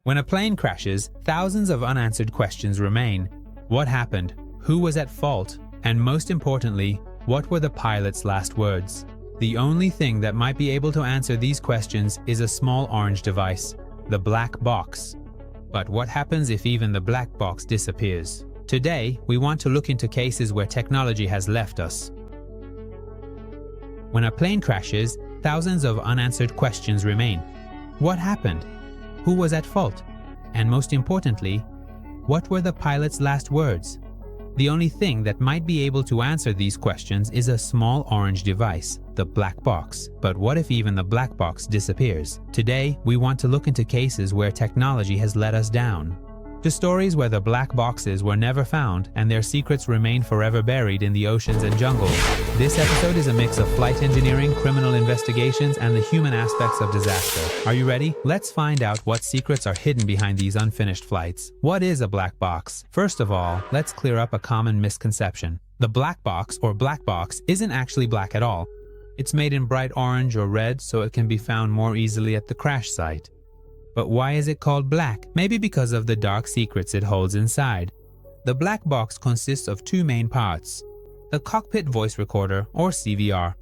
When a plane crashes, thousands of unanswered questions remain. What happened? Who was at fault? And most importantly, what were the pilot's last words? The only thing that might be able to answer these questions is a small orange device, the black box. But what happens if even the black box disappears? Today, we want to look into cases where technology has left us. When a plane crashes, thousands of unanswered questions remain. What happened? Who was at fault? And most importantly, what were the pilot's last words? The only thing that might be able to answer these questions is a small orange device, the black box. But what if even the black box disappears? Today, we want to look into cases where technology has let us down. To stories where the black boxes were never found and their secrets remain forever buried in the oceans and jungles. This episode is a mix of flight engineering, criminal investigations, and the human aspects of disaster. Are you ready? Let's find out what secrets are hidden behind these unfinished flights. What is a black box? First of all, let's clear up a common misconception. The black box or black box isn't actually black at all. It's made in bright orange or red so it can be found more easily at the crash site. But why is it called black? Maybe because of the dark secrets it holds inside. The black box consists of two main parts. The cockpit voice recorder, or CVR.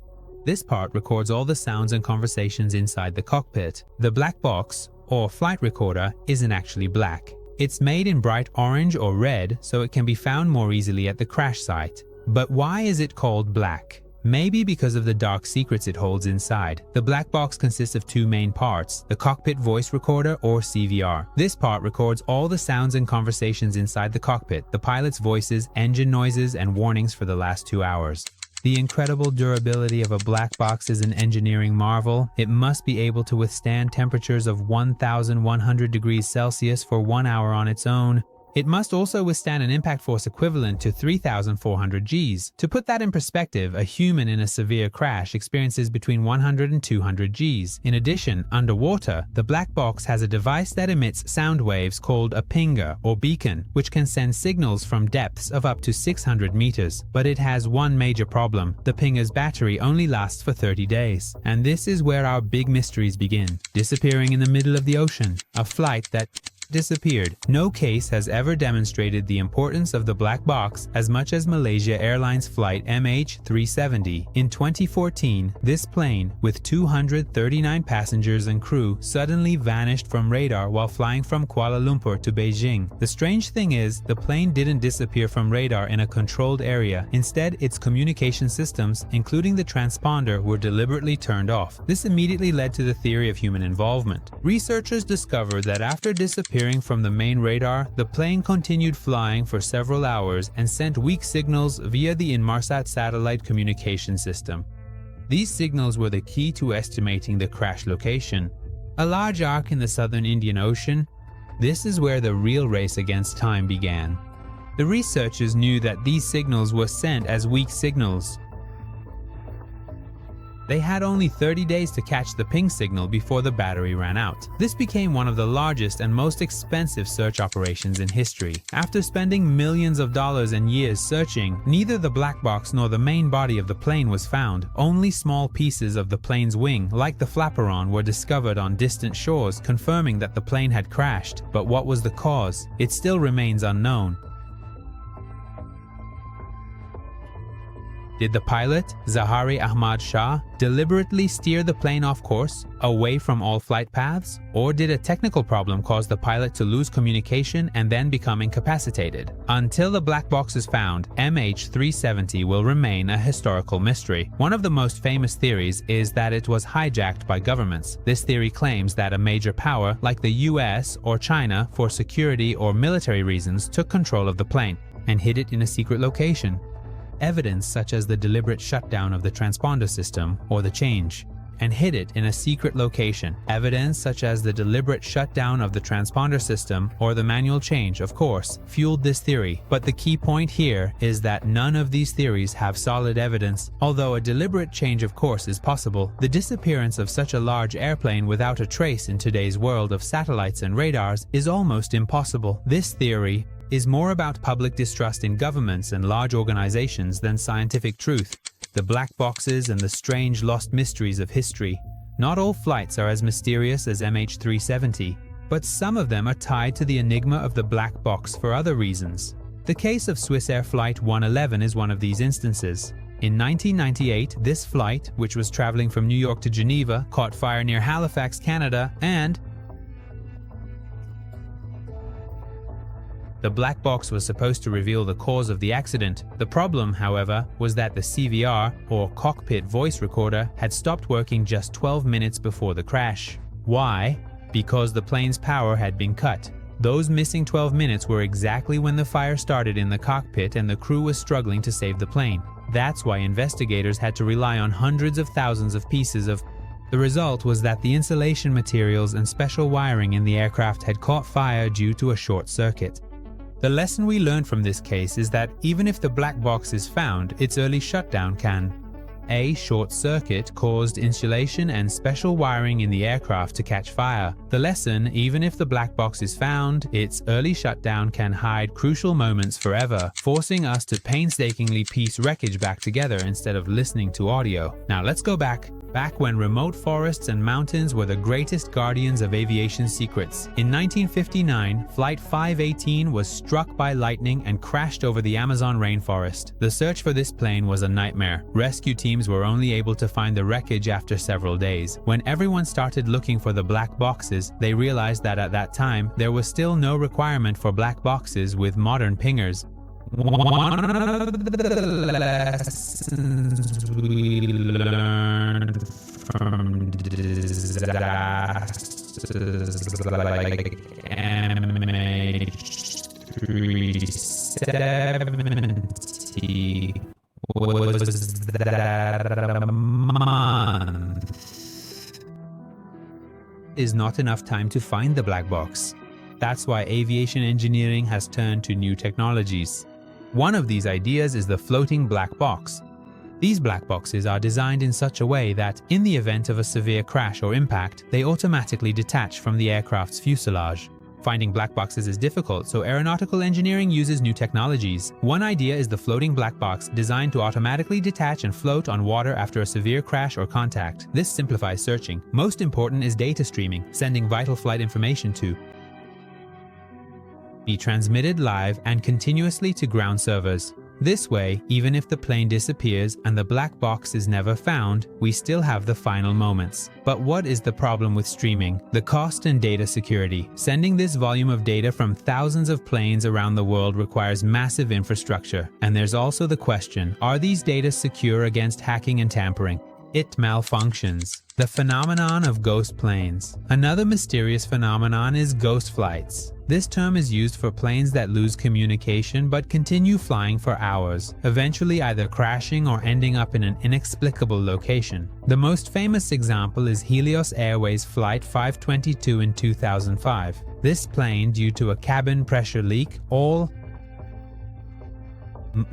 This part records all the sounds and conversations inside the cockpit. The black box, or flight recorder, isn't actually black. It's made in bright orange or red so it can be found more easily at the crash site. But why is it called black? Maybe because of the dark secrets it holds inside. The black box consists of two main parts, the cockpit voice recorder or CVR. This part records all the sounds and conversations inside the cockpit, the pilot's voices, engine noises, and warnings for the last 2 hours. The incredible durability of a black box is an engineering marvel. It must be able to withstand temperatures of 1,100 degrees Celsius for 1 hour on its own. It must also withstand an impact force equivalent to 3,400 Gs. To put that in perspective, a human in a severe crash experiences between 100 and 200 Gs. In addition, underwater, the black box has a device that emits sound waves called a pinger or beacon, which can send signals from depths of up to 600 meters. But it has one major problem. The pinger's battery only lasts for 30 days. And this is where our big mysteries begin. Disappearing in the middle of the ocean. A flight that disappeared. No case has ever demonstrated the importance of the black box as much as Malaysia Airlines flight MH370. In 2014, this plane, with 239 passengers and crew, suddenly vanished from radar while flying from Kuala Lumpur to Beijing. The strange thing is, the plane didn't disappear from radar in a controlled area. Instead, its communication systems, including the transponder, were deliberately turned off. This immediately led to the theory of human involvement. Researchers discovered that after disappearing from the main radar, the plane continued flying for several hours and sent weak signals via the Inmarsat satellite communication system. These signals were the key to estimating the crash location. A large arc in the southern Indian Ocean. This is where the real race against time began. The researchers knew that these signals were sent as weak signals. They had only 30 days to catch the ping signal before the battery ran out. This became one of the largest and most expensive search operations in history. After spending millions of dollars and years searching, neither the black box nor the main body of the plane was found. Only small pieces of the plane's wing, like the flaperon, were discovered on distant shores, confirming that the plane had crashed. But what was the cause? It still remains unknown. Did the pilot, Zahari Ahmad Shah, deliberately steer the plane off course, away from all flight paths? Or did a technical problem cause the pilot to lose communication and then become incapacitated? Until the black box is found, MH370 will remain a historical mystery. One of the most famous theories is that it was hijacked by governments. This theory claims that a major power, like the US or China, for security or military reasons, took control of the plane and hid it in a secret location. Evidence such as the deliberate shutdown of the transponder system or the change, and hid it in a secret location. Evidence such as the deliberate shutdown of the transponder system or the manual change, of course, fueled this theory. But the key point here is that none of these theories have solid evidence. Although a deliberate change of course is possible, the disappearance of such a large airplane without a trace in today's world of satellites and radars is almost impossible. This theory is more about public distrust in governments and large organizations than scientific truth. The black boxes and the strange lost mysteries of history. Not all flights are as mysterious as MH370. but some of them are tied to the enigma of the black box for other reasons. The case of Swiss Air Flight 111 is one of these instances. In 1998, this flight, which was traveling from New York to Geneva, caught fire near Halifax, Canada, and the black box was supposed to reveal the cause of the accident. The problem, however, was that the CVR, or cockpit voice recorder, had stopped working just 12 minutes before the crash. Why? Because the plane's power had been cut. Those missing 12 minutes were exactly when the fire started in the cockpit and the crew was struggling to save the plane. That's why investigators had to rely on hundreds of thousands of pieces of. The result was that the insulation materials and special wiring in the aircraft had caught fire due to a short circuit. The lesson we learned from this case is that even if the black box is found, its early shutdown can. A short circuit caused insulation and special wiring in the aircraft to catch fire. The lesson, even if the black box is found, its early shutdown can hide crucial moments forever, forcing us to painstakingly piece wreckage back together instead of listening to audio. Now let's go back when remote forests and mountains were the greatest guardians of aviation secrets. In 1959, Flight 518 was struck by lightning and crashed over the Amazon rainforest. The search for this plane was a nightmare. Rescue teams were only able to find the wreckage after several days. When everyone started looking for the black boxes, they realized that at that time, there was still no requirement for black boxes with modern pingers. One of the lessons we learned from disasters like MH370 was that a month is not enough time to find the black box. That's why aviation engineering has turned to new technologies. One of these ideas is the floating black box. These black boxes are designed in such a way that, in the event of a severe crash or impact, they automatically detach from the aircraft's fuselage. Finding black boxes is difficult, so aeronautical engineering uses new technologies. One idea is the floating black box, designed to automatically detach and float on water after a severe crash or contact. This simplifies searching. Most important is data streaming, sending vital flight information to be transmitted live and continuously to ground servers. This way, even if the plane disappears and the black box is never found, we still have the final moments. But what is the problem with streaming? The cost and data security. Sending this volume of data from thousands of planes around the world requires massive infrastructure. And there's also the question, are these data secure against hacking and tampering? It malfunctions. The phenomenon of ghost planes. Another mysterious phenomenon is ghost flights. This term is used for planes that lose communication but continue flying for hours, eventually either crashing or ending up in an inexplicable location. The most famous example is Helios Airways Flight 522 in 2005. This plane, due to a cabin pressure leak,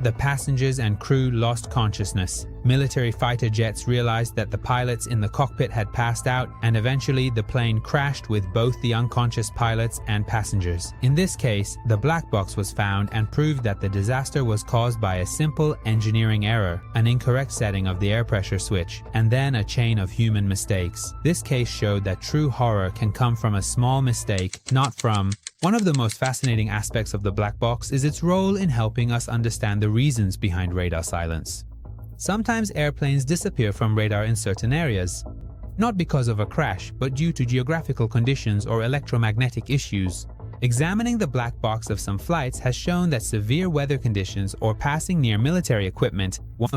the passengers and crew lost consciousness. Military fighter jets realized that the pilots in the cockpit had passed out, and eventually the plane crashed with both the unconscious pilots and passengers. In this case, the black box was found and proved that the disaster was caused by a simple engineering error, an incorrect setting of the air pressure switch, and then a chain of human mistakes. This case showed that true horror can come from a small mistake, not from. One of the most fascinating aspects of the black box is its role in helping us understand the reasons behind radar silence. Sometimes airplanes disappear from radar in certain areas, not because of a crash, but due to geographical conditions or electromagnetic issues. Examining the black box of some flights has shown that severe weather conditions or passing near military equipment at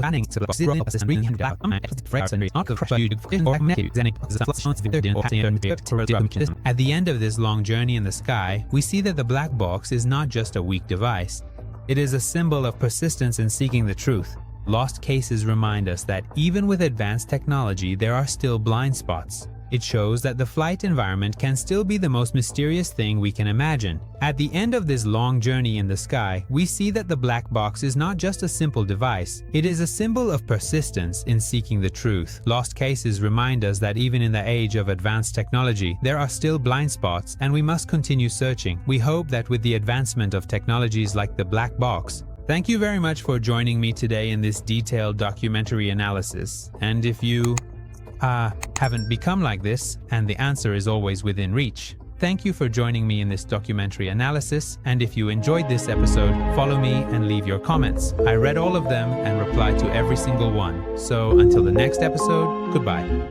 the end of this long journey in the sky, we see that the black box is not just a weak device. It is a symbol of persistence in seeking the truth. Lost cases remind us that even with advanced technology, there are still blind spots. It shows that the flight environment can still be the most mysterious thing we can imagine. At the end of this long journey in the sky, we see that the black box is not just a simple device. It is a symbol of persistence in seeking the truth. Lost cases remind us that even in the age of advanced technology, there are still blind spots, and we must continue searching. We hope that with the advancement of technologies like the black box. Thank you very much for joining me today in this detailed documentary analysis. And if you haven't become like this, and the answer is always within reach, Thank you for joining me in this documentary analysis, and if you enjoyed this episode, follow me and leave your comments. I read all of them and replied to every single one. So until the next episode, goodbye.